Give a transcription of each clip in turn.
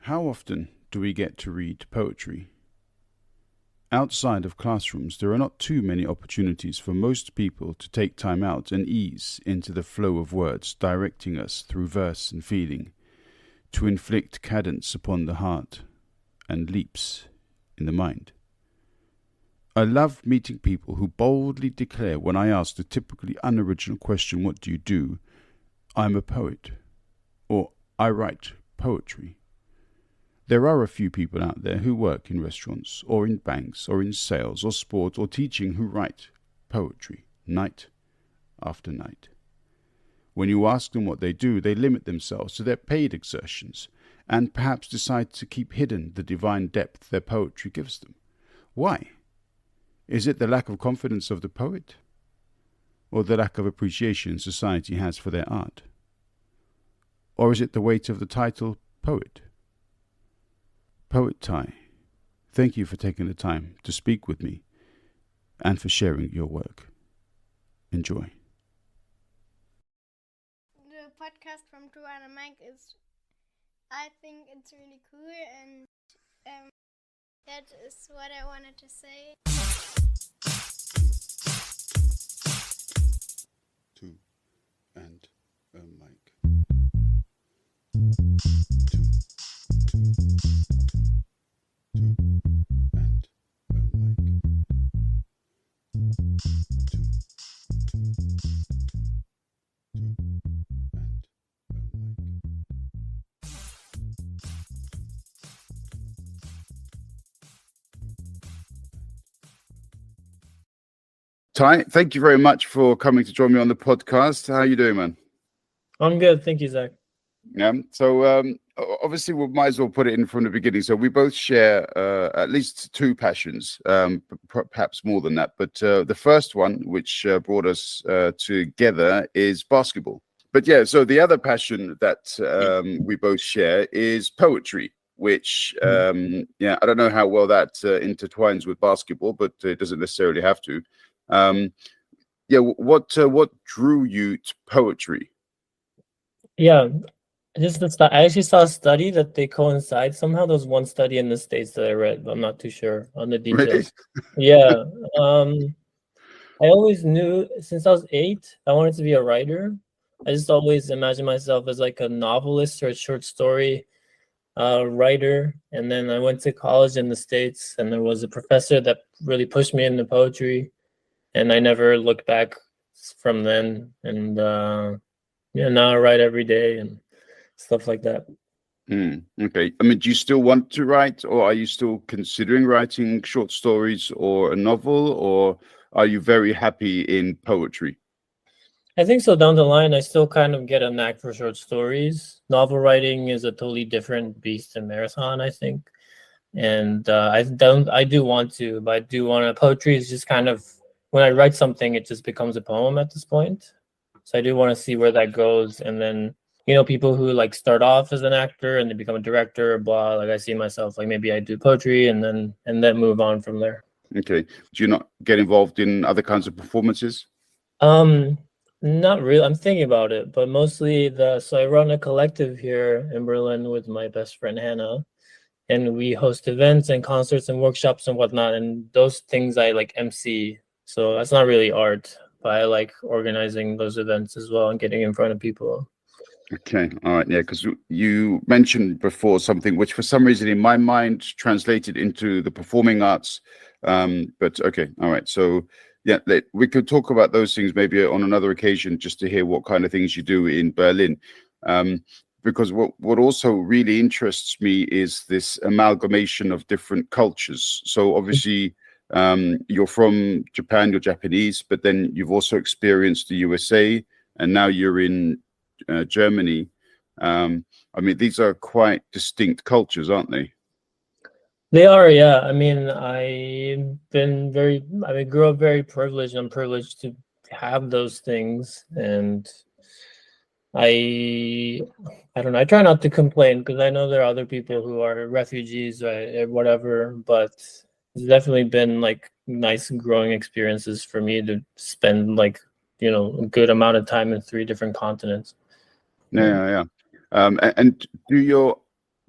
How often do we get to read poetry? Outside of classrooms, there are not too many opportunities for most people to take time out and ease into the flow of words directing us through verse and feeling, to inflict cadence upon the heart and leaps in the mind. I love meeting people who boldly declare when I ask the typically unoriginal question, "What do you do?" "I'm a poet," or "I write poetry." There are a few people out there who work in restaurants, or in banks, or in sales, or sport, or teaching who write poetry night after night. When you ask them what they do, they limit themselves to their paid exertions, and perhaps decide to keep hidden the divine depth their poetry gives them. Why? Is it the lack of confidence of the poet? Or the lack of appreciation society has for their art? Or is it the weight of the title poet? Poet Ty, thank you for taking the time to speak with me and for sharing your work. Enjoy. The podcast from Drew and Mike I think it's really cool, and that is what I wanted to say. Two and a mic. Two and a mic. Ty, thank you very much for coming to join me on the podcast. How are you doing, man? I'm good. Thank you, Zach. Yeah. So obviously we might as well put it in from the beginning. So we both share at least two passions, perhaps more than that. But the first one, which brought us together, is basketball. But yeah, so the other passion that we both share is poetry, which I don't know how well that intertwines with basketball, but it doesn't necessarily have to. What drew you to poetry? Yeah, I actually saw a study that they coincide. Somehow there was one study in the States that I read, but I'm not too sure on the details. Really? Yeah. I always knew since I was 8, I wanted to be a writer. I just always imagined myself as like a novelist or a short story writer. And then I went to college in the States, and there was a professor that really pushed me into poetry, and I never looked back from then. And now I write every day and stuff like that. Okay. I mean, do you still want to write, or are you still considering writing short stories or a novel, or are you very happy in poetry? I think so. Down the line, I still kind of get a knack for short stories. Novel writing is a totally different beast in marathon, I think. And I do want to, but I do want to. Poetry is just kind of, when I write something, it just becomes a poem at this point. So I do want to see where that goes. And then, people who like start off as an actor and they become a director, blah, like I see myself, like maybe I do poetry and then move on from there. Okay. Do you not get involved in other kinds of performances? Not really. I'm thinking about it, but mostly so I run a collective here in Berlin with my best friend Hannah, and we host events and concerts and workshops and whatnot, and those things I like MC. So that's not really art, but I like organizing those events as well and getting in front of people. Okay. All right. Yeah. Because you mentioned before something which for some reason in my mind translated into the performing arts. But okay. All right. So yeah, we could talk about those things maybe on another occasion, just to hear what kind of things you do in Berlin. Because what also really interests me is this amalgamation of different cultures. So obviously you're from Japan, you're Japanese, but then you've also experienced the USA, and now you're in Germany. I mean, these are quite distinct cultures, aren't they? They are, yeah. I mean, grew up very privileged. I'm privileged to have those things, and I don't know. I try not to complain because I know there are other people who are refugees or whatever, but it's definitely been like nice growing experiences for me to spend like, a good amount of time in 3 different continents. Yeah. And do your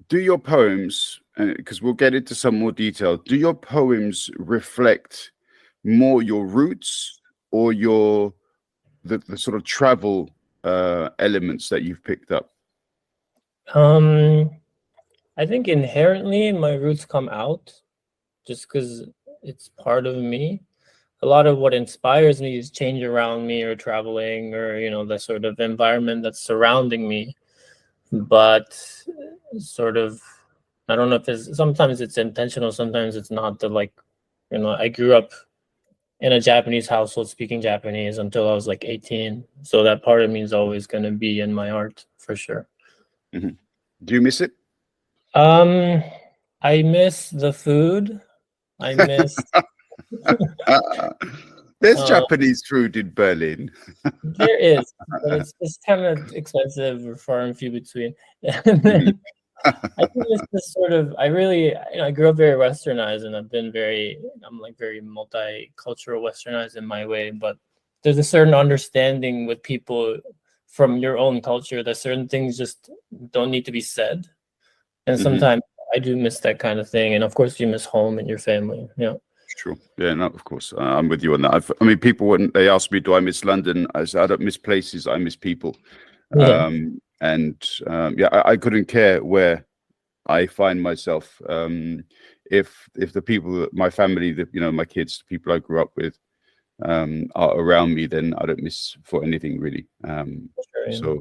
do your poems, because we'll get into some more detail, do your poems reflect more your roots or the sort of travel elements that you've picked up? I think inherently my roots come out just because it's part of me. A lot of what inspires me is change around me or traveling or, the sort of environment that's surrounding me. But sort of, I don't know if sometimes it's intentional, sometimes it's not. I grew up in a Japanese household speaking Japanese until I was like 18. So that part of me is always going to be in my art for sure. Mm-hmm. Do you miss it? I miss the food. I miss. There's Japanese food in Berlin. There is, but it's kind of expensive or far and few between. I think it's this sort of, I grew up very westernized, and I'm like very multicultural westernized in my way, but there's a certain understanding with people from your own culture that certain things just don't need to be said. And sometimes I do miss that kind of thing. And of course you miss home and your family. Yeah. Sure. Yeah, no, of course. I'm with you on that. I mean, people, when they ask me, do I miss London? I say, I don't miss places, I miss people. Yeah. I couldn't care where I find myself. If the people, my family, my kids, the people I grew up with, are around me, then I don't miss for anything really. Sure,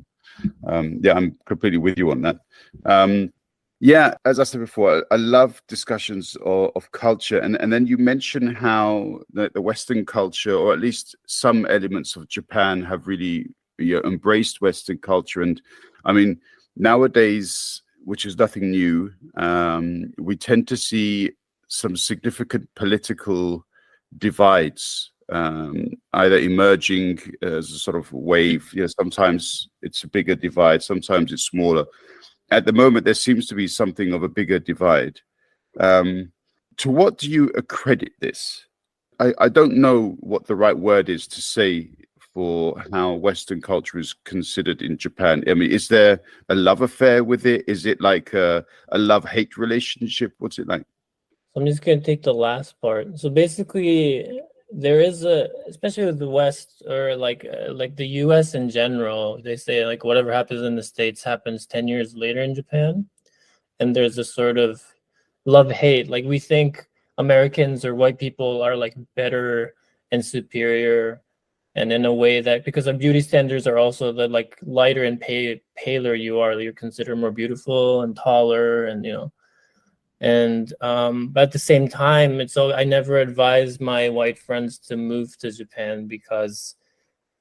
yeah. I'm completely with you on that. As I said before, I love discussions of culture, and then you mention how the Western culture, or at least some elements of Japan, have really embraced Western culture. And I mean, nowadays, which is nothing new, we tend to see some significant political divides, either emerging as a sort of wave. Sometimes it's a bigger divide, sometimes it's smaller. At the moment, there seems to be something of a bigger divide. To what do you accredit this? I don't know what the right word is to say for how Western culture is considered in Japan. I mean, is there a love affair with it? Is it like a love-hate relationship? What's it like? So I'm just going to take the last part. So basically, there is especially with the West, or like the US in general, they say like whatever happens in the States happens 10 years later in Japan. And there's a sort of love-hate. Like we think Americans or white people are like better and superior, and in a way that because our beauty standards are also that like lighter and paler you are, you're considered more beautiful and taller, and but at the same time, I never advise my white friends to move to Japan, because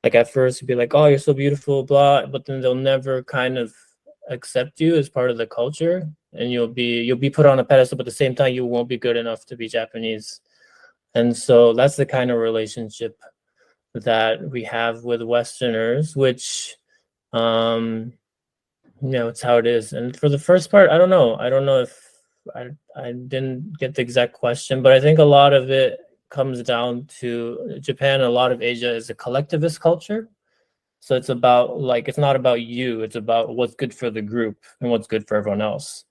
like at first you'd be like, oh, you're so beautiful, blah, but then they'll never kind of accept you as part of the culture, and you'll be put on a pedestal, but at the same time you won't be good enough to be Japanese. And so that's the kind of relationship that we have with Westerners, which it's how it is. And for the first part, I don't know if I didn't get the exact question, but I think a lot of it comes down to Japan. A lot of Asia is a collectivist culture. So it's about it's not about you, it's about what's good for the group and what's good for everyone else.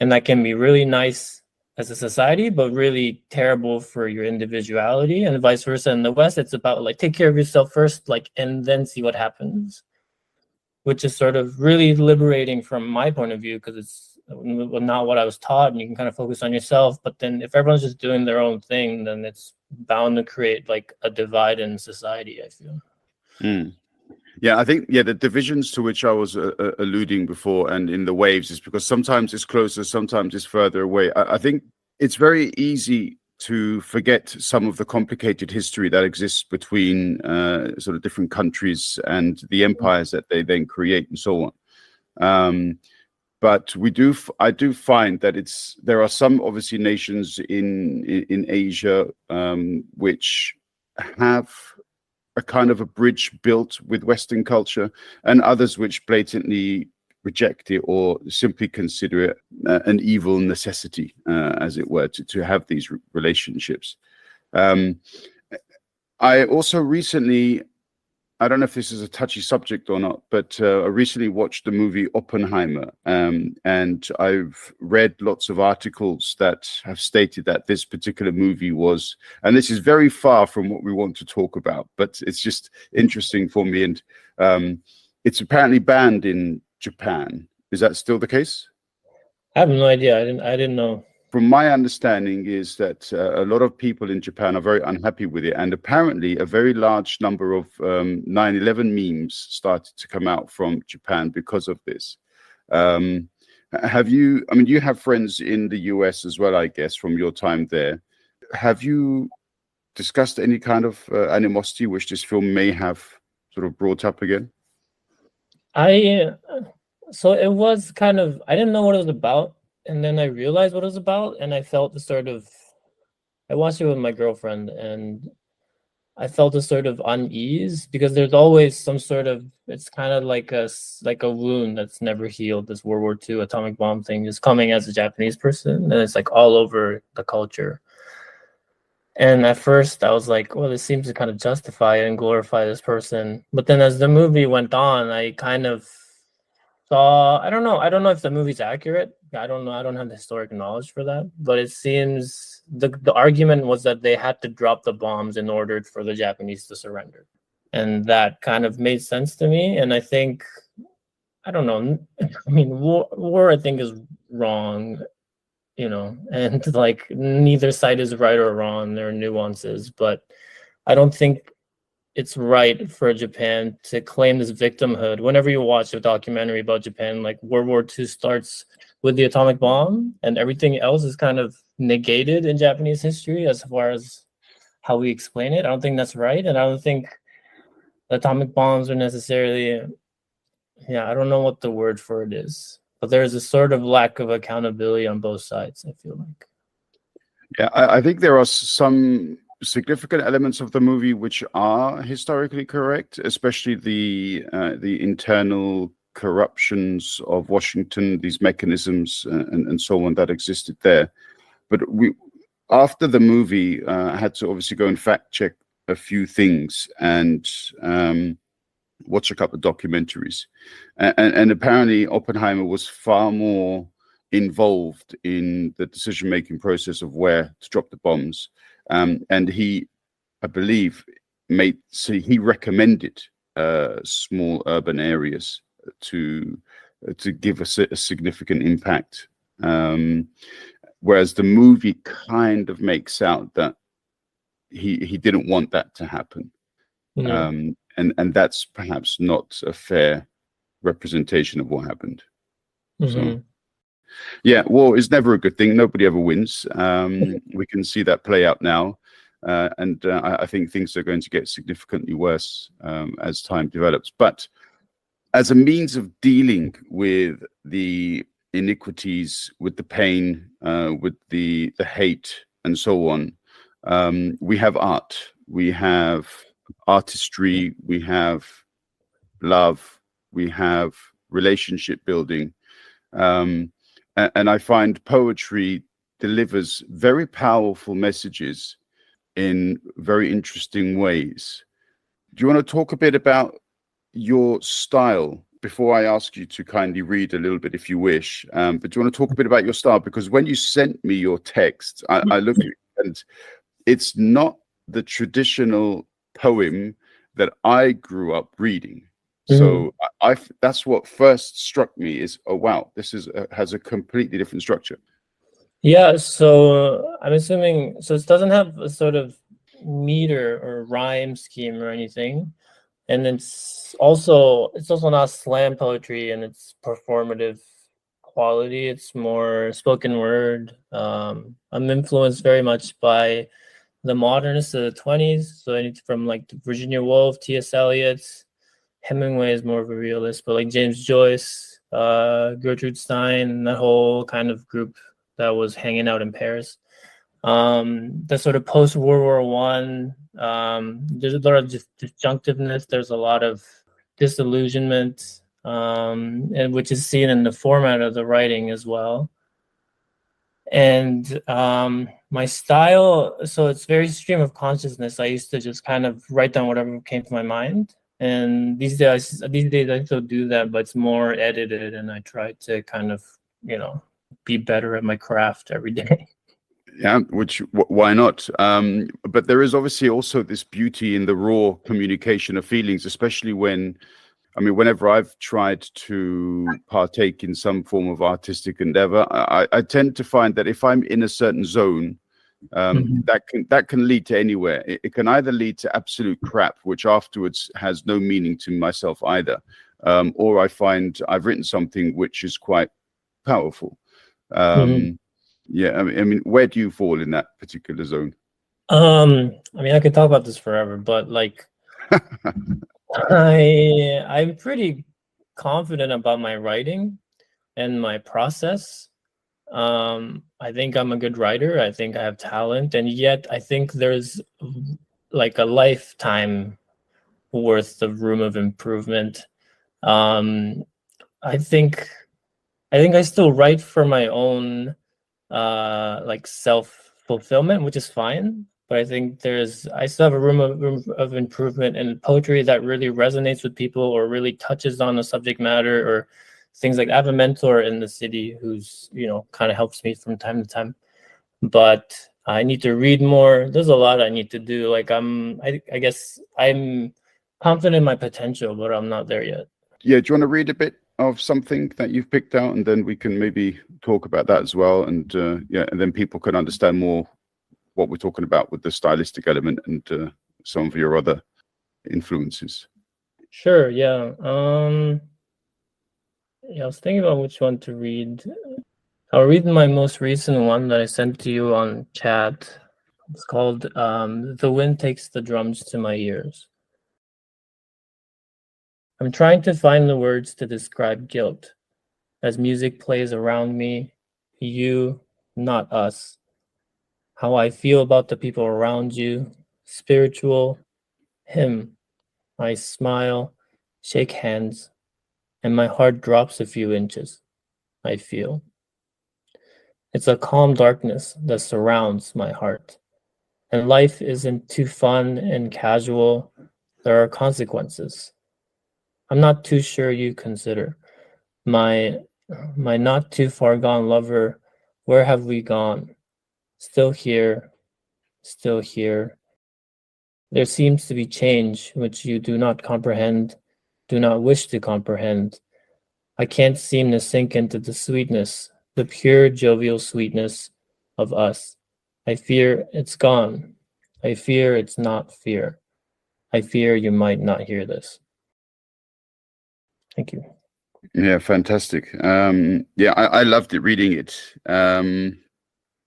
And that can be really nice as a society, but really terrible for your individuality, and vice versa. In the West, it's about take care of yourself first, and then see what happens, which is sort of really liberating from my point of view, because it's not what I was taught, and you can kind of focus on yourself. But then if everyone's just doing their own thing, then it's bound to create a divide in society, I feel. Yeah, I think, the divisions to which I was alluding before, and in the waves, is because sometimes it's closer, sometimes it's further away. I think it's very easy to forget some of the complicated history that exists between sort of different countries and the empires that they then create and so on. But I do find that there are some obviously nations in Asia which have a kind of a bridge built with Western culture, and others which blatantly reject it or simply consider it an evil necessity, as it were, to have these relationships. I also recently I don't know if this is a touchy subject or not, but I recently watched the movie Oppenheimer, and I've read lots of articles that have stated that this particular movie was, and this is very far from what we want to talk about, but it's just interesting for me. And it's apparently banned in Japan. Is that still the case? I have no idea. I didn't know. From my understanding is that a lot of people in Japan are very unhappy with it. And apparently a very large number of 9/11 memes started to come out from Japan because of this. Have you, I mean, you have friends in the US as well, I guess, from your time there. Have you discussed any kind of animosity which this film may have sort of brought up again? So it was kind of, I didn't know what it was about. And then I realized what it was about, and I felt the sort of, I watched it with my girlfriend, and I felt a sort of unease because there's always some sort of, it's kind of like a wound that's never healed. This World War II atomic bomb thing is coming as a Japanese person, and it's like all over the culture. And at first I was like, well, this seems to kind of justify and glorify this person. But then as the movie went on, I kind of saw, I don't know if the movie's accurate. I don't know. I don't have the historic knowledge for that. But it seems the argument was that they had to drop the bombs in order for the Japanese to surrender. And that kind of made sense to me. And I think, I don't know. I mean, war I think is wrong, you know, and like neither side is right or wrong. There are nuances, but I don't think it's right for Japan to claim this victimhood. Whenever you watch a documentary about Japan, like World War II starts with the atomic bomb and everything else is kind of negated in Japanese history as far as how we explain it. I don't think that's right. And I don't think the atomic bombs are necessarily, I don't know what the word for it is, but there's a sort of lack of accountability on both sides, I feel like. Yeah, I think there are some significant elements of the movie which are historically correct, especially the internal corruptions of Washington, these mechanisms and so on that existed there. But after the movie, I had to obviously go and fact check a few things and watch a couple of documentaries. And apparently Oppenheimer was far more involved in the decision-making process of where to drop the bombs. And he, I believe, he recommended small urban areas to give us a significant impact. Whereas the movie kind of makes out that he didn't want that to happen. And that's perhaps not a fair representation of what happened. So yeah, war is never a good thing. Nobody ever wins. We can see that play out now. And I think things are going to get significantly worse as time develops. But as a means of dealing with the iniquities, with the pain, with the hate, and so on, we have art. We have artistry. We have love. We have relationship building. And I find poetry delivers very powerful messages in very interesting ways. Do you want to talk a bit about your style before I ask you to kindly read a little bit if you wish? But do you want to talk a bit about your style? Because when you sent me your text, I looked at it and it's not the traditional poem that I grew up reading. So that's what first struck me is, oh wow, this has a completely different structure. Yeah, so I'm assuming, so it doesn't have a sort of meter or rhyme scheme or anything, and it's also not slam poetry and its performative quality. It's more spoken word. I'm influenced very much by the modernists of the 20s, so anything from like Virginia Woolf, T.S. Eliot. Hemingway is more of a realist, but like James Joyce, Gertrude Stein, that whole kind of group that was hanging out in Paris. The sort of post-World War I, there's a lot of disjunctiveness, there's a lot of disillusionment, and which is seen in the format of the writing as well. And my style, so it's very stream of consciousness. I used to just kind of write down whatever came to my mind. And these days I still do that, but it's more edited, and I try to kind of, be better at my craft every day. Yeah, why not? But there is obviously also this beauty in the raw communication of feelings, especially whenever I've tried to partake in some form of artistic endeavor, I tend to find that if I'm in a certain zone, that can lead to anywhere. It can either lead to absolute crap, which afterwards has no meaning to myself either, or I find I've written something which is quite powerful. Yeah, I mean, where do you fall in that particular zone? I could talk about this forever, but like, I'm pretty confident about my writing and my process. I think I'm a good writer. I think I have talent, and yet I think there's like a lifetime worth of room of improvement. I think I still write for my own like self-fulfillment, which is fine. But I think I still have a room of improvement in poetry that really resonates with people or really touches on the subject matter or things like I have a mentor in the city who's, kind of helps me from time to time. But I need to read more. There's a lot I need to do. Like I guess I'm confident in my potential, but I'm not there yet. Yeah, do you want to read a bit of something that you've picked out, and then we can maybe talk about that as well, and and then people can understand more what we're talking about with the stylistic element and some of your other influences. Sure. Yeah. I was thinking about which one to read. I'll read my most recent one that I sent to you on chat. It's called "The Wind Takes the Drums to My Ears." I'm trying to find the words to describe guilt as music plays around me, you, not us. How I feel about the people around you, spiritual, him. I smile, shake hands, and my heart drops a few inches. I feel. It's a calm darkness that surrounds my heart. And life isn't too fun and casual. There are consequences. I'm not too sure you consider. My not too far gone lover, where have we gone? Still here, still here. There seems to be change which you do not comprehend, do not wish to comprehend. I can't seem to sink into the sweetness, the pure jovial sweetness of us. I fear it's gone. I fear it's not fear. I fear you might not hear this. Thank you. Yeah, fantastic. I loved it reading it.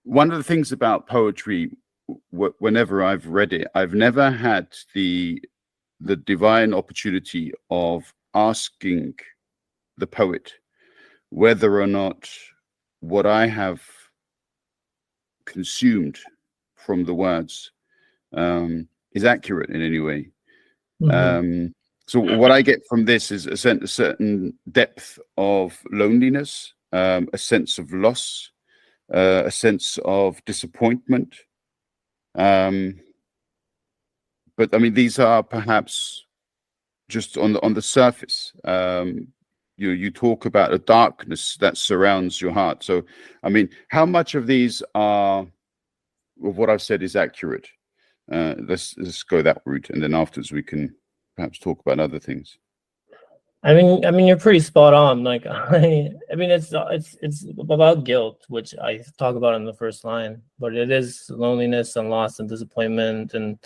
One of the things about poetry, whenever I've read it, I've never had the divine opportunity of asking the poet whether or not what I have consumed from the words is accurate in any way. So what I get from this is a certain depth of loneliness, a sense of loss, a sense of disappointment. But I mean, these are perhaps just on the surface. You talk about a darkness that surrounds your heart. So, I mean, how much of these of what I've said is accurate? Let's go that route, and then afterwards we can perhaps talk about other things. I mean, you're pretty spot on. Like, it's about guilt, which I talk about in the first line, but it is loneliness and loss and disappointment. And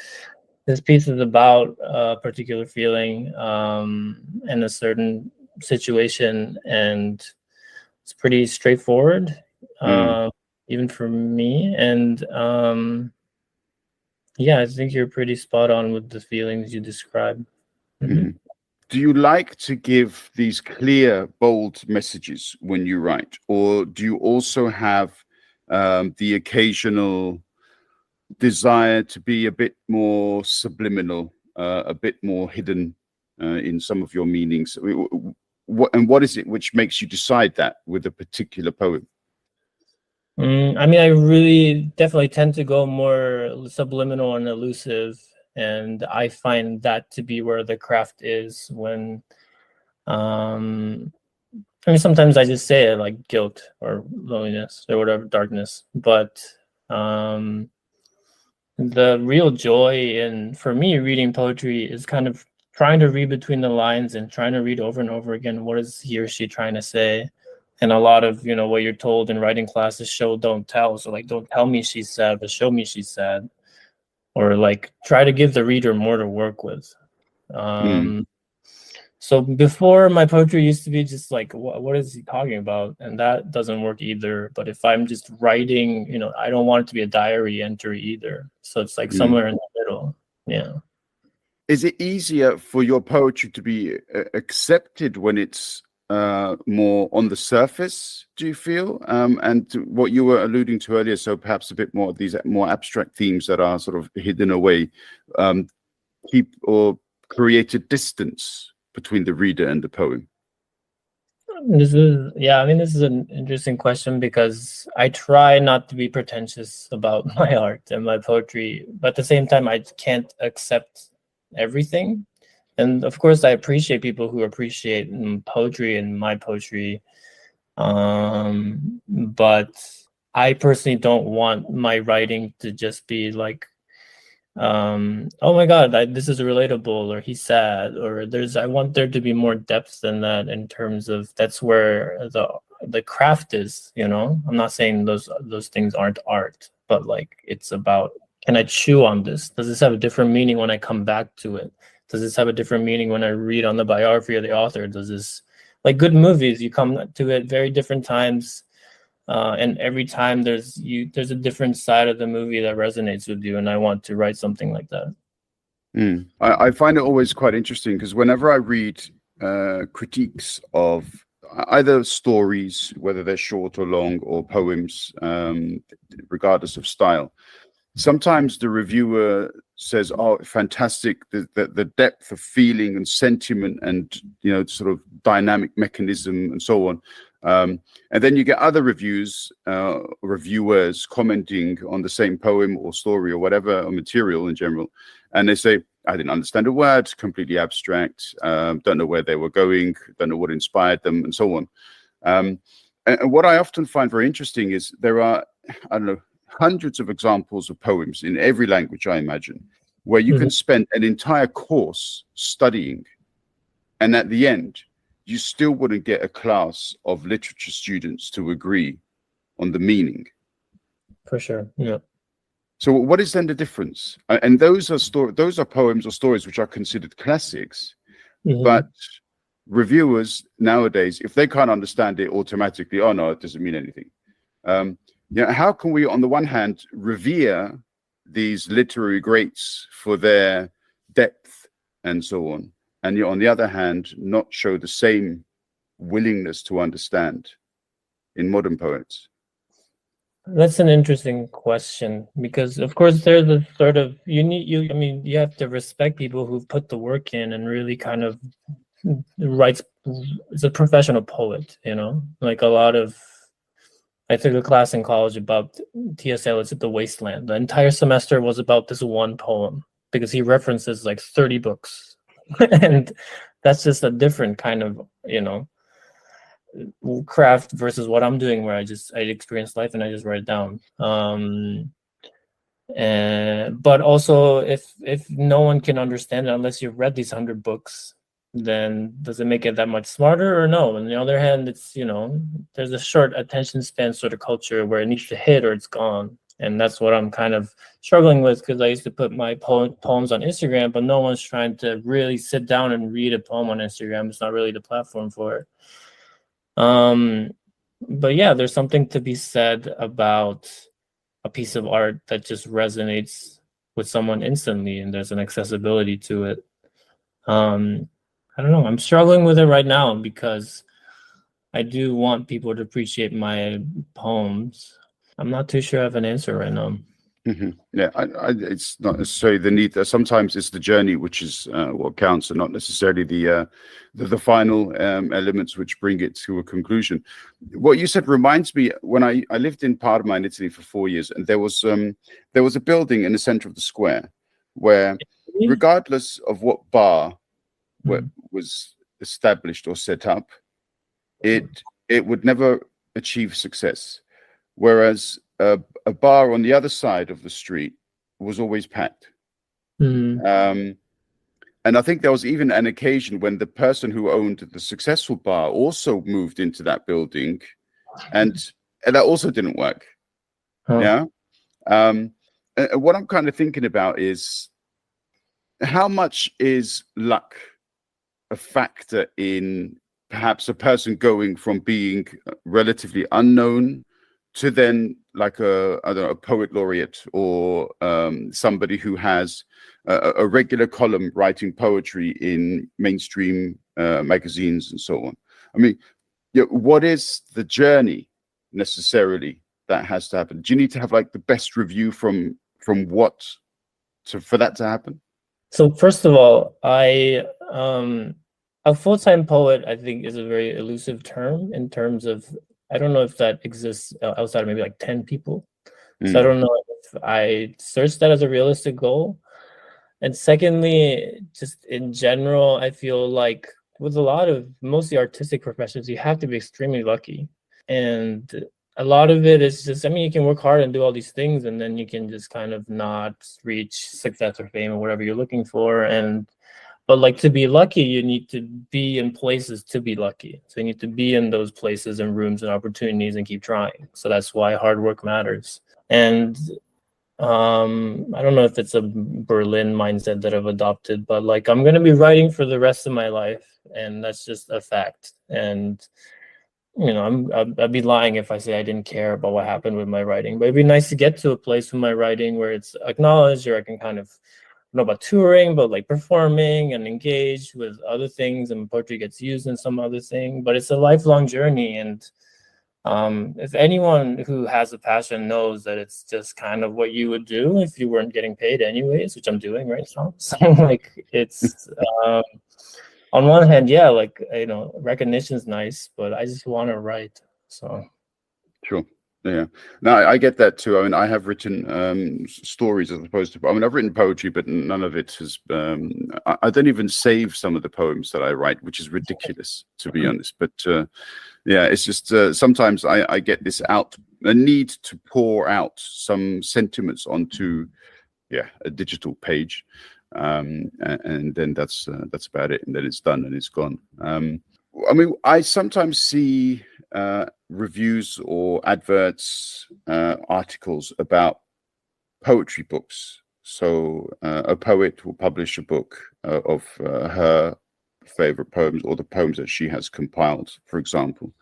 this piece is about a particular feeling in a certain situation, and it's pretty straightforward, even for me. And I think you're pretty spot on with the feelings you described. Do you like to give these clear, bold messages when you write, or do you also have the occasional desire to be a bit more subliminal, a bit more hidden in some of your meanings? What is it which makes you decide that with a particular poem? I mean, I really definitely tend to go more subliminal and elusive And I find that to be where the craft is when, I mean, sometimes I just say it like guilt or loneliness or whatever, darkness. But the real joy in, for me, reading poetry is kind of trying to read between the lines and trying to read over and over again, what is he or she trying to say? And a lot of, you know, what you're told in writing classes, show, don't tell. So like, don't tell me she's sad, but show me she's sad. Or like, try to give the reader more to work with. So before, my poetry used to be just like, what is he talking about? And that doesn't work either. But if I'm just writing, you know, I don't want it to be a diary entry either. So it's like somewhere in the middle. Yeah. Is it easier for your poetry to be accepted when it's more on the surface, do you feel? And what you were alluding to earlier, so perhaps a bit more of these more abstract themes that are sort of hidden away, keep or create a distance between the reader and the poem? This is, I mean, this is an interesting question because I try not to be pretentious about my art and my poetry, but at the same time, I can't accept everything. And of course, I appreciate people who appreciate poetry and my poetry. But I personally don't want my writing to just be like, oh my God, this is relatable, or he's sad, or I want there to be more depth than that in terms of that's where the craft is, you know? I'm not saying those things aren't art, but like it's about, can I chew on this? Does this have a different meaning when I come back to it? Does this have a different meaning when I read on the biography of the author? Does this, like good movies, you come to it very different times. And every time there's a different side of the movie that resonates with you, and I want to write something like that. I find it always quite interesting because whenever I read critiques of either stories, whether they're short or long, or poems, regardless of style, sometimes the reviewer says, "Oh, fantastic! The depth of feeling and sentiment, and you know, sort of dynamic mechanism, and so on." And then you get other reviewers commenting on the same poem or story or whatever, or material in general, and they say, "I didn't understand a word, completely abstract, don't know where they were going, don't know what inspired them," and so on. And what I often find very interesting is there are, I don't know, hundreds of examples of poems in every language, I imagine, where you can spend an entire course studying, and at the end, you still wouldn't get a class of literature students to agree on the meaning. For sure, yeah. So what is then the difference? And those are poems or stories which are considered classics, but reviewers nowadays, if they can't understand it automatically, oh no, it doesn't mean anything. How can we, on the one hand, revere these literary greats for their depth and so on, and on the other hand, not show the same willingness to understand in modern poets? That's an interesting question, because of course there's a sort of, you have to respect people who've put the work in and really kind of writes, is a professional poet, you know, like I took a class in college about T.S. Eliot's The Wasteland. The entire semester was about this one poem because he references like 30 books. And that's just a different kind of, you know, craft versus what I'm doing, where I experience life and I just write it down. But also, if no one can understand it unless you've read these 100 books, then does it make it that much smarter or no? On the other hand, it's, you know, there's a short attention span sort of culture where it needs to hit or it's gone. And that's what I'm kind of struggling with, because I used to put my poems on Instagram, but no one's trying to really sit down and read a poem on Instagram. It's not really the platform for it. But yeah, there's something to be said about a piece of art that just resonates with someone instantly, and there's an accessibility to it. I don't know. I'm struggling with it right now because I do want people to appreciate my poems. I'm not too sure I have an answer right now. Yeah, it's not necessarily the need. Sometimes it's the journey which is what counts, and not necessarily the final elements which bring it to a conclusion. What you said reminds me, when I lived in Parma in Italy for 4 years, and there was a building in the center of the square where regardless of what bar Mm. was established or set up, it would never achieve success. Whereas a bar on the other side of the street was always packed. Mm. And I think there was even an occasion when the person who owned the successful bar also moved into that building, and that also didn't work. Huh. Yeah. And what I'm kind of thinking about is, how much is luck a factor in perhaps a person going from being relatively unknown to then like a poet laureate, or somebody who has a regular column writing poetry in mainstream magazines and so on? I mean, what is the journey necessarily that has to happen? Do you need to have like the best review from what for that to happen? So first of all, a full-time poet, I think, is a very elusive term in terms of, I don't know if that exists outside of maybe like 10 people. So I don't know if I searched that as a realistic goal. And secondly, just in general, I feel like with a lot of mostly artistic professions, you have to be extremely lucky. And a lot of it is just, I mean, you can work hard and do all these things, and then you can just kind of not reach success or fame or whatever you're looking for. But like, to be lucky, you need to be in places to be lucky. So you need to be in those places and rooms and opportunities and keep trying. So that's why hard work matters. And I don't know if it's a Berlin mindset that I've adopted, but like, I'm going to be writing for the rest of my life, and that's just a fact. And you know, I'd be lying if I say I didn't care about what happened with my writing. But it'd be nice to get to a place with my writing where it's acknowledged, or I can kind of know about touring, but like performing and engage with other things, and poetry gets used in some other thing. But it's a lifelong journey, and if anyone who has a passion knows that it's just kind of what you would do if you weren't getting paid anyways, which I'm doing right now. So like, it's on one hand, yeah, like, you know, recognition's nice, but I just want to write. So sure. Yeah, no, I get that too. I mean, I have written stories as opposed to, I mean, I've written poetry, but none of it has, I don't even save some of the poems that I write, which is ridiculous, to be honest. But yeah, it's just sometimes I get this a need to pour out some sentiments onto, a digital page. And then that's about it, and then it's done and it's gone. I mean, I sometimes see reviews or adverts, articles about poetry books. So a poet will publish a book of her favorite poems, or the poems that she has compiled, for example.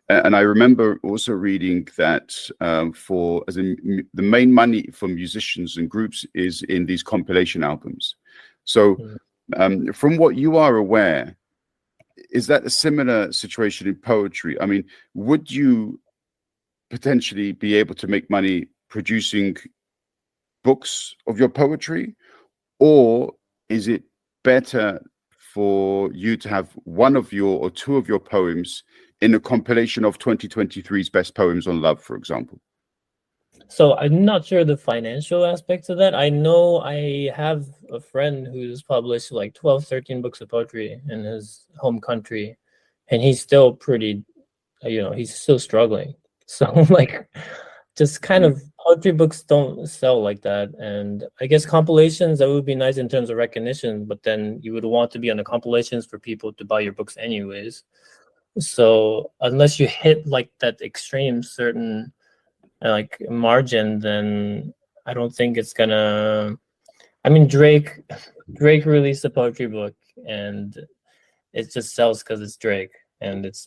And I remember also reading that the main money for musicians and groups is in these compilation albums. So from what you are aware, is that a similar situation in poetry? I mean, would you potentially be able to make money producing books of your poetry, or is it better for you to have one of your or two of your poems in a compilation of 2023's best poems on love, for example? So I'm not sure the financial aspects of that. I know I have a friend who's published like 12, 13 books of poetry in his home country, and he's still pretty, you know, he's still struggling. So like, just kind of poetry books don't sell like that. And I guess compilations, that would be nice in terms of recognition, but then you would want to be on the compilations for people to buy your books anyways. So unless you hit like that extreme certain like margin, then I don't think it's gonna. I mean, Drake released a poetry book, and it just sells because it's Drake, and it's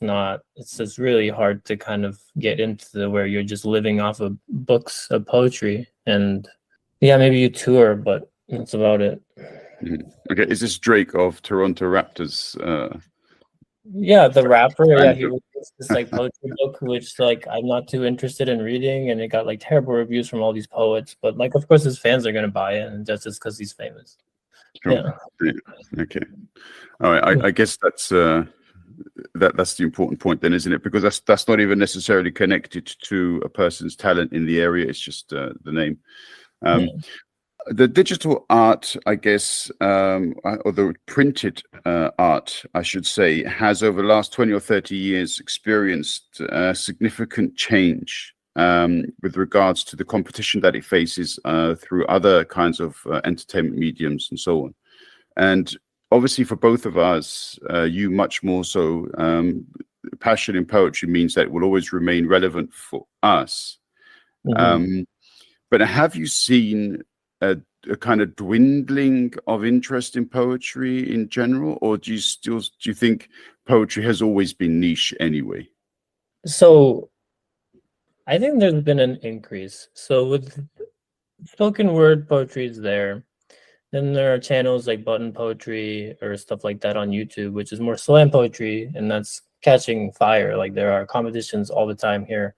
just really hard to kind of get into where you're just living off of books of poetry. And yeah, maybe you tour, but that's about it. Okay, is this Drake of Toronto Raptors? Yeah, the rapper. Yeah, he released this like poetry book, which like I'm not too interested in reading, and it got like terrible reviews from all these poets. But like, of course, his fans are gonna buy it, and just because he's famous. Sure. Yeah. Okay. All right. I guess that's that's the important point then, isn't it? Because that's not even necessarily connected to a person's talent in the area. It's just the name. the digital art, I guess, or the printed art, I should say, has over the last 20 or 30 years experienced significant change with regards to the competition that it faces through other kinds of entertainment mediums and so on. And obviously for both of us, you much more so, passion in poetry means that it will always remain relevant for us. But have you seen a kind of dwindling of interest in poetry in general, or do you think poetry has always been niche anyway? So I think there's been an increase. So with spoken word poetry is there. Then there are channels like Button Poetry or stuff like that on YouTube, which is more slam poetry, and that's catching fire. Like there are competitions all the time here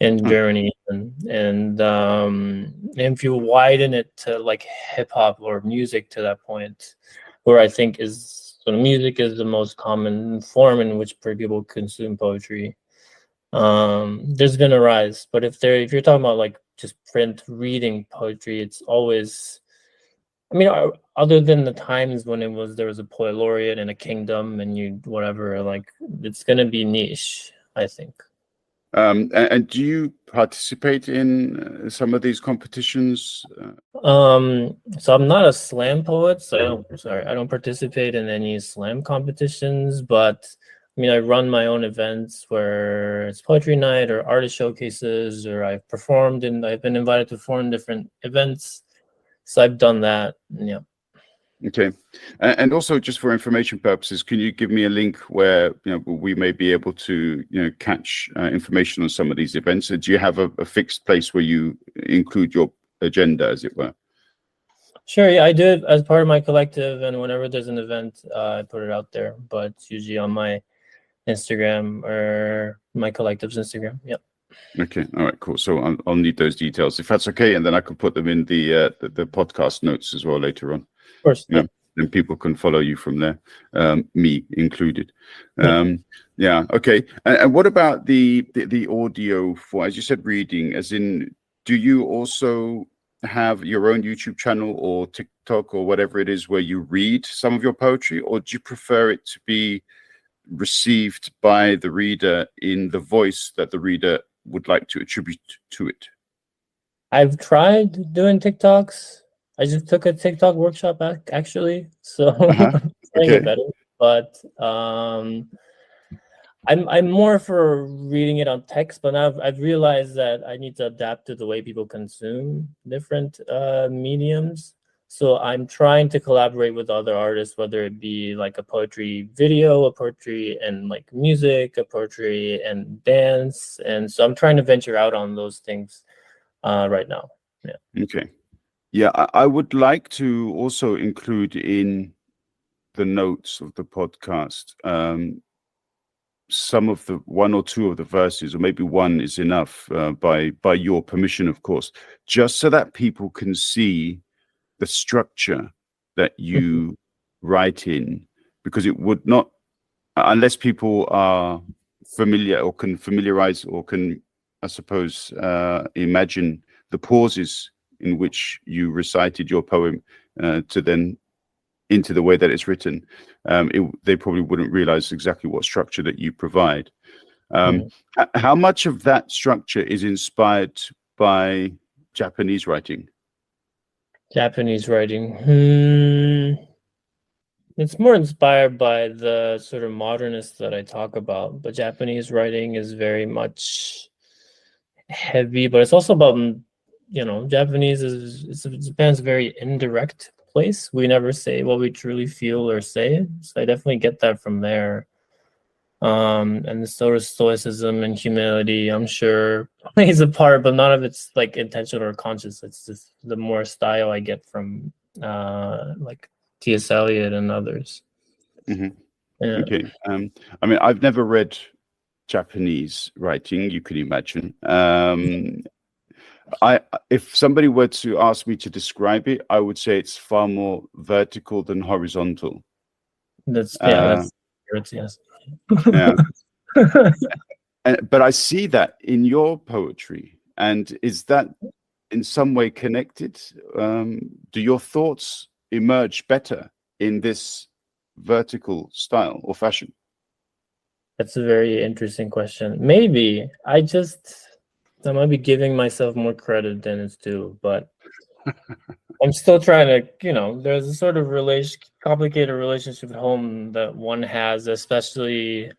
in Germany, and if you widen it to like hip hop or music to that point, where I think music is the most common form in which people consume poetry, there's been a rise. But if you're talking about like just print reading poetry, it's always, I mean, other than the times when there was a poet laureate and a kingdom and whatever, like it's gonna be niche, I think. And do you participate in some of these competitions? So I'm not a slam poet, so I don't participate in any slam competitions, but I mean, I run my own events where it's poetry night or artist showcases, or I've been invited to perform different events. So I've done that. Yeah. Okay. And also just for information purposes, can you give me a link where we may be able to catch information on some of these events? Do you have a fixed place where you include your agenda, as it were? Sure. Yeah, I do it as part of my collective, and whenever there's an event, I put it out there. But it's usually on my Instagram or my collective's Instagram. Yep. Okay. All right. Cool. So I'll need those details if that's okay, and then I can put them in the podcast notes as well later on. Of course. Yeah. Then people can follow you from there, me included. Yeah. Okay. And what about the audio for, as you said, reading? As in, do you also have your own YouTube channel or TikTok or whatever it is where you read some of your poetry, or do you prefer it to be received by the reader in the voice that the reader would like to attribute to it? I've tried doing TikToks. I just took a TikTok workshop actually, so I'm trying to get better. But I'm more for reading it on text, but now I've realized that I need to adapt to the way people consume different mediums. So I'm trying to collaborate with other artists, whether it be like a poetry video, a poetry and like music, a poetry and dance. And so I'm trying to venture out on those things right now. Yeah. Okay. Yeah, I would like to also include in the notes of the podcast some of the one or two of the verses, or maybe one is enough, by your permission, of course, just so that people can see the structure that you write in, because it would not, unless people are familiar or can familiarize or can, I suppose, imagine the pauses in which you recited your poem to then into the way that it's written, they probably wouldn't realize exactly what structure that you provide. How much of that structure is inspired by Japanese writing? Japanese writing. It's more inspired by the sort of modernists that I talk about, but Japanese writing is very much heavy, but it's also about, Japanese is Japan's a very indirect place. We never say what we truly feel or say. So I definitely get that from there. And the sort of stoicism and humility, I'm sure, plays a part, but none of it's like intentional or conscious. It's just the more style I get from like T.S. Eliot and others. Yeah. Okay. I mean, I've never read Japanese writing, you could imagine. If somebody were to ask me to describe it, I would say it's far more vertical than horizontal. That's yes. Yeah. But I see that in your poetry. And is that in some way connected? Do your thoughts emerge better in this vertical style or fashion? That's a very interesting question. Maybe I might be giving myself more credit than it's due, but I'm still trying to, there's a sort of complicated relationship at home that one has, especially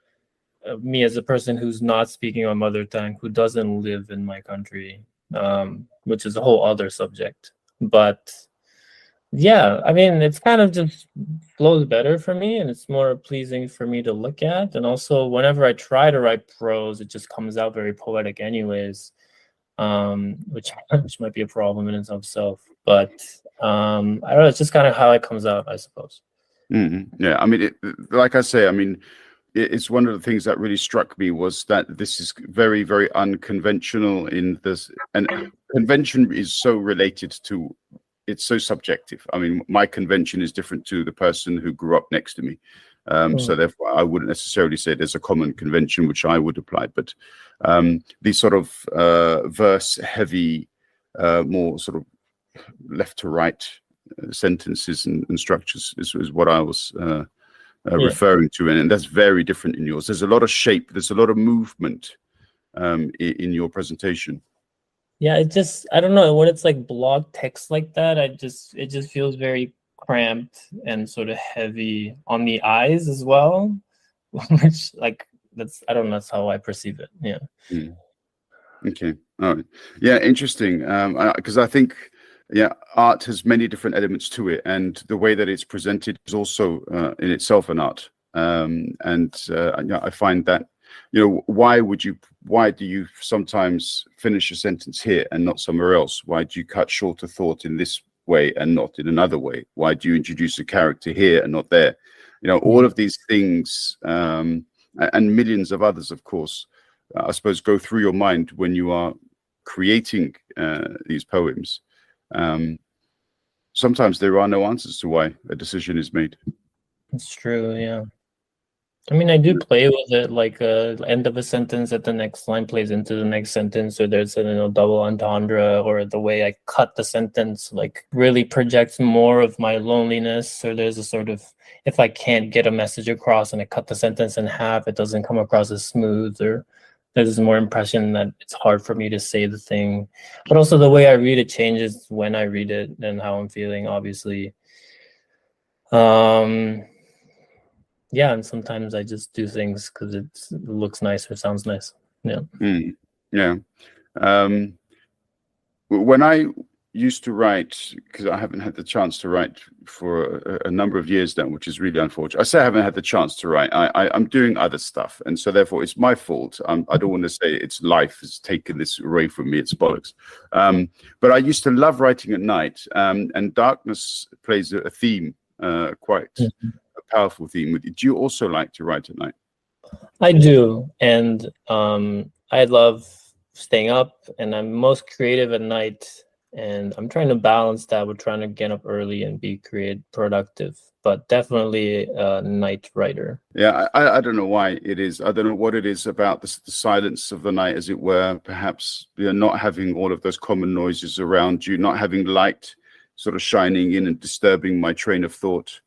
me as a person who's not speaking my mother tongue, who doesn't live in my country, which is a whole other subject. But yeah, I mean, it's kind of just flows better for me, and it's more pleasing for me to look at. And also, whenever I try to write prose, it just comes out very poetic, anyways, which might be a problem in its own self. But I don't know. It's just kind of how it comes out, I suppose. Yeah, I mean, like I say, I mean, it's one of the things that really struck me was that this is very, very unconventional in this, and convention is so related to. It's so subjective. I mean, my convention is different to the person who grew up next to me. So therefore, I wouldn't necessarily say there's a common convention which I would apply. But these sort of verse-heavy, more sort of left to right sentences and structures is what I was referring to. And that's very different in yours. There's a lot of shape. There's a lot of movement in your presentation. Yeah, I don't know, when it's like blog text like that, it just feels very cramped and sort of heavy on the eyes as well, which I don't know, that's how I perceive it. Yeah. Okay. All right. Yeah, interesting. Because I think, art has many different elements to it, and the way that it's presented is also in itself an art. I find that, why do you sometimes finish a sentence here and not somewhere else? Why do you cut short a thought in this way and not in another way? Why do you introduce a character here and not there? All of these things, and millions of others, of course, I suppose, go through your mind when you are creating these poems. Sometimes there are no answers to why a decision is made. It's true, yeah. I mean, I do play with it, like end of a sentence at the next line plays into the next sentence, or there's a double entendre, or the way I cut the sentence like really projects more of my loneliness, or there's a sort of, if I can't get a message across and I cut the sentence in half, it doesn't come across as smooth, or there's more impression that it's hard for me to say the thing. But also the way I read it changes when I read it and how I'm feeling, obviously. Yeah, and sometimes I just do things because it looks nice or sounds nice. Yeah. Yeah. When I used to write, because I haven't had the chance to write for a number of years now, which is really unfortunate. I say I haven't had the chance to write. I'm doing other stuff, and so therefore it's my fault. I don't want to say it's life has taken this away from me. It's bollocks. But I used to love writing at night, and darkness plays a theme, quite a powerful theme. Do you also like to write at night? I do, and I love staying up, and I'm most creative at night. And I'm trying to balance that with trying to get up early and be productive, but definitely a night writer. Yeah, I don't know why it is. I don't know what it is about the silence of the night, as it were. Perhaps you're not having all of those common noises around you, not having light sort of shining in and disturbing my train of thought.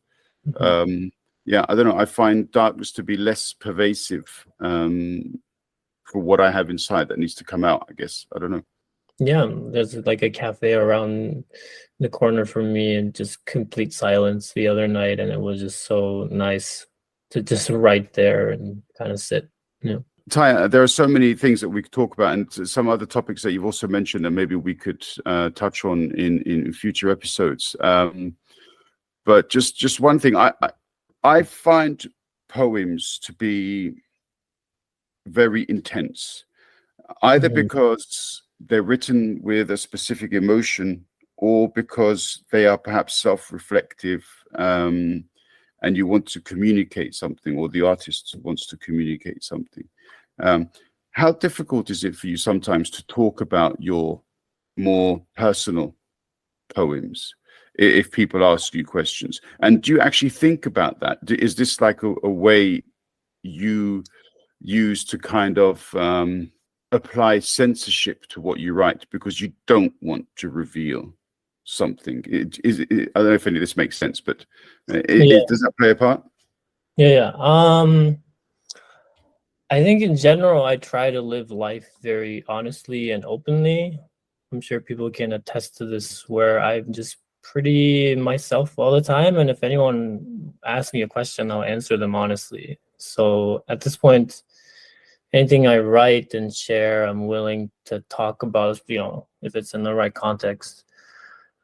Yeah, I don't know. I find darkness to be less pervasive for what I have inside that needs to come out, I guess. I don't know. Yeah, there's like a cafe around the corner from me and just complete silence the other night, and it was just so nice to just write there and kind of sit. Yeah. Taya, there are so many things that we could talk about, and some other topics that you've also mentioned that maybe we could touch on in future episodes. But just one thing, I find poems to be very intense, either because they're written with a specific emotion, or because they are perhaps self-reflective, and you want to communicate something, or the artist wants to communicate something. How difficult is it for you sometimes to talk about your more personal poems if people ask you questions? And do you actually think about that? Is this like a way you use to kind of apply censorship to what you write because you don't want to reveal something? I don't know if any of this makes sense, but does that play a part? Yeah. I think in general, I try to live life very honestly and openly. I'm sure people can attest to this, where I'm just pretty myself all the time. And if anyone asks me a question, I'll answer them honestly. So at this point, anything I write and share, I'm willing to talk about, if it's in the right context.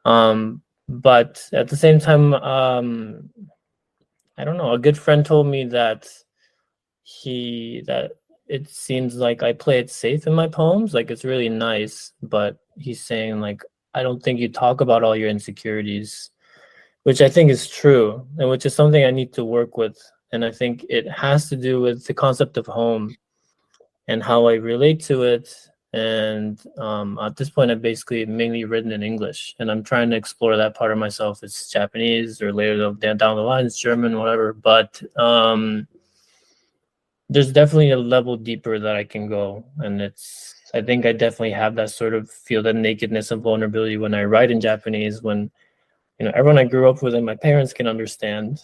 But at the same time, I don't know, a good friend told me that it seems like I play it safe in my poems. Like, it's really nice, but he's saying, like, I don't think you talk about all your insecurities, which I think is true, and which is something I need to work with. And I think it has to do with the concept of home and how I relate to it. And at this point, I've basically mainly written in English, and I'm trying to explore that part of myself. It's Japanese, or later down the line, it's German, whatever. But there's definitely a level deeper that I can go. And I think I definitely have that sort of feel, that nakedness and vulnerability when I write in Japanese, when, everyone I grew up with and my parents can understand.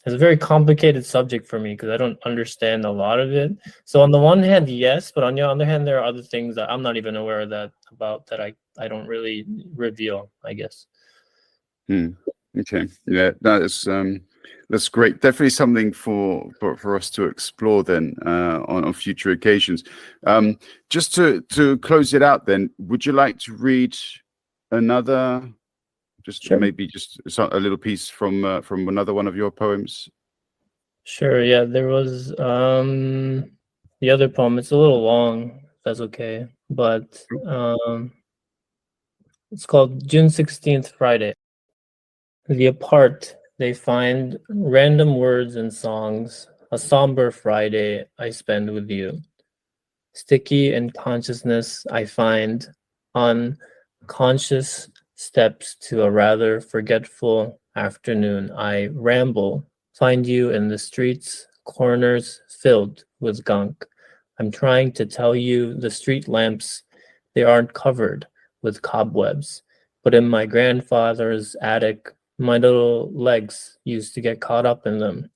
It's a very complicated subject for me because I don't understand a lot of it. So on the one hand, yes, but on the other hand, there are other things that I'm not even aware of that I don't really reveal, I guess. Okay. Yeah, that's great. Definitely something for us to explore then on future occasions. Just to close it out then, would you like to read another, Sure. Maybe just a little piece from another one of your poems? Sure. Yeah, there was the other poem. It's a little long, if that's okay, but it's called June 16th, Friday. The apart, they find random words and songs, a somber Friday I spend with you. Sticky in consciousness, I find unconscious steps to a rather forgetful afternoon. I ramble, find you in the streets, corners filled with gunk. I'm trying to tell you the street lamps, they aren't covered with cobwebs, but in my grandfather's attic, my little legs used to get caught up in them.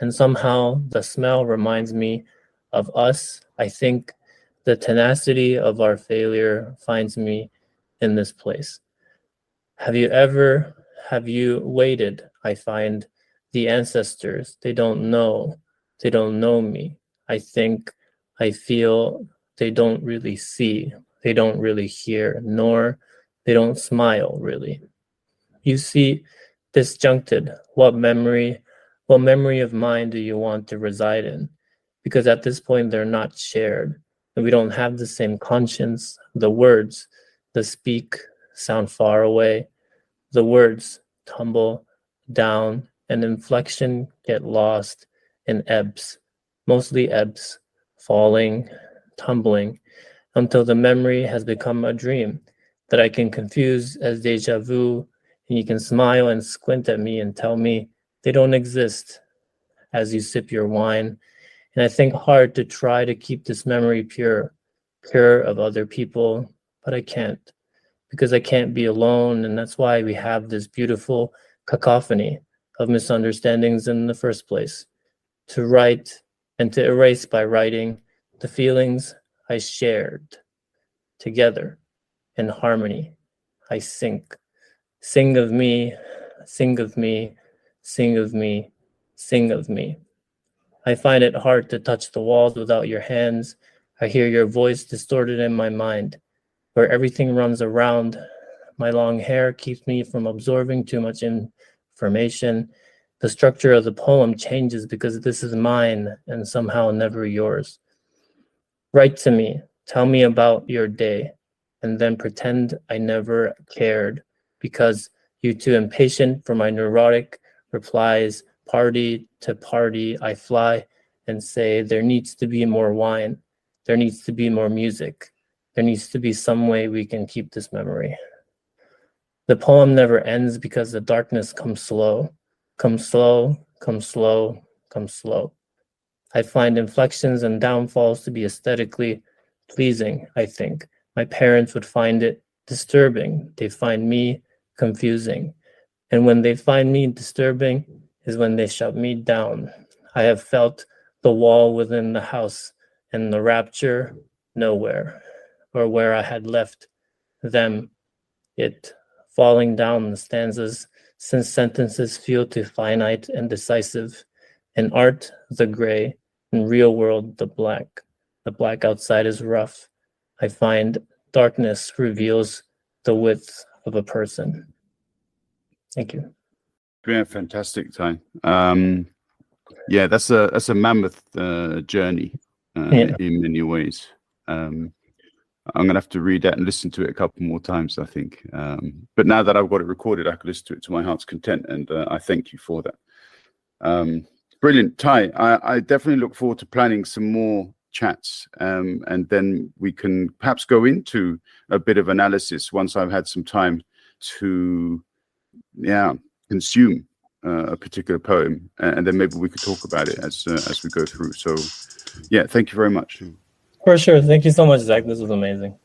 And somehow the smell reminds me of us. I think the tenacity of our failure finds me in this place. Have you waited? I find the ancestors, they don't know me. I think, I feel they don't really see, they don't really hear, nor they don't smile really. You see, disjuncted, what memory of mine do you want to reside in? Because at this point, they're not shared, and we don't have the same conscience. The words, the speak, sound far away. The words tumble down, and inflection get lost in ebbs, mostly ebbs, falling, tumbling, until the memory has become a dream that I can confuse as deja vu, and you can smile and squint at me and tell me they don't exist as you sip your wine. And I think hard to try to keep this memory pure of other people, but I can't, because I can't be alone. And that's why we have this beautiful cacophony of misunderstandings in the first place. To write and to erase by writing the feelings I shared together in harmony. I sing of me, sing of me, sing of me, sing of me. I find it hard to touch the walls without your hands. I hear your voice distorted in my mind, where everything runs around. My long hair keeps me from absorbing too much information. The structure of the poem changes because this is mine and somehow never yours. Write to me, tell me about your day, and then pretend I never cared because you're too impatient for my neurotic replies. Party to party, I fly and say, there needs to be more wine. There needs to be more music. There needs to be some way we can keep this memory. The poem never ends because the darkness comes slow, come slow, come slow, come slow. I find inflections and downfalls to be aesthetically pleasing, I think. My parents would find it disturbing. They find me confusing. And when they find me disturbing is when they shut me down. I have felt the wall within the house and the rapture nowhere, or where I had left them, it falling down the stanzas, since sentences feel too finite and decisive. In art, the gray, in real world, the black. The black outside is rough. I find darkness reveals the width of a person. Thank you. Yeah, fantastic, Ty. Yeah, that's a mammoth journey in many ways. I'm gonna have to read that and listen to it a couple more times, I think. But now that I've got it recorded, I can listen to it to my heart's content, and I thank you for that. Brilliant, Ty. I definitely look forward to planning some more chats, and then we can perhaps go into a bit of analysis once I've had some time to, consume a particular poem, and then maybe we could talk about it as we go through. So, yeah, thank you very much. For sure. Thank you so much, Zach. This was amazing.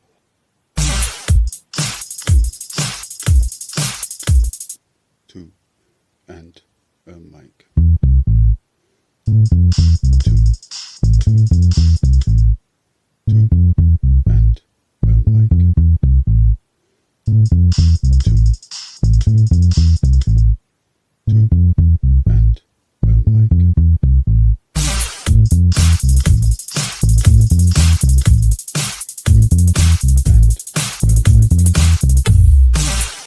And mic.